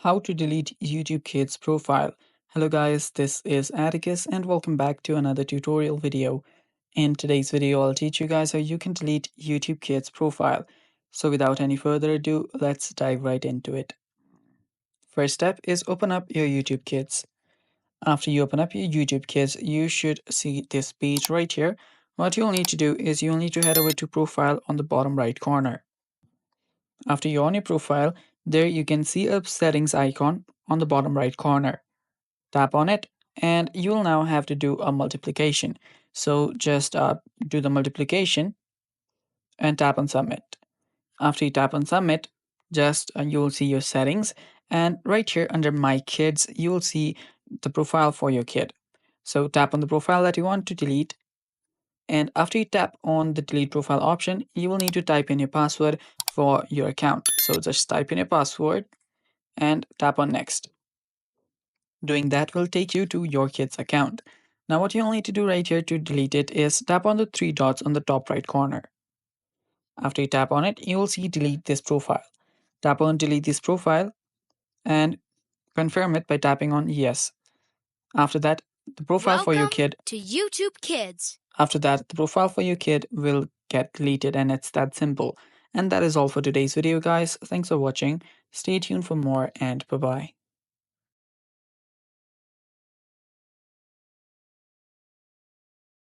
How to delete YouTube Kids profile. Hello guys, this is Atticus and welcome back to another tutorial video. In today's video, I'll teach you guys how you can delete YouTube Kids profile. So without any further ado, let's dive right into it. First step is open up your YouTube Kids. After you open up your YouTube Kids, you should see this page right here. What you'll need to do is you'll need to head over to profile on the bottom right corner. After you're on your profile, there you can see a settings icon on the bottom right corner. Tap on it and you'll now have to do a multiplication. So just do the multiplication and tap on submit. After you tap on submit, just you'll see your settings, and right here under my kids, you'll see the profile for your kid. So tap on the profile that you want to delete. And after you tap on the delete profile option, you will need to type in your password for your account. So just type in your password and tap on next. Doing that will take you to your kid's account. Now what you'll need to do right here to delete it is tap on the three dots on the top right corner. After you tap on it, you will see delete this profile. Tap on delete this profile and confirm it by tapping on yes. After that, the profile for your kid to YouTube Kids. After that, the profile for your kid will get deleted, and it's that simple. And that is all for today's video, guys. Thanks for watching. Stay tuned for more, and bye-bye.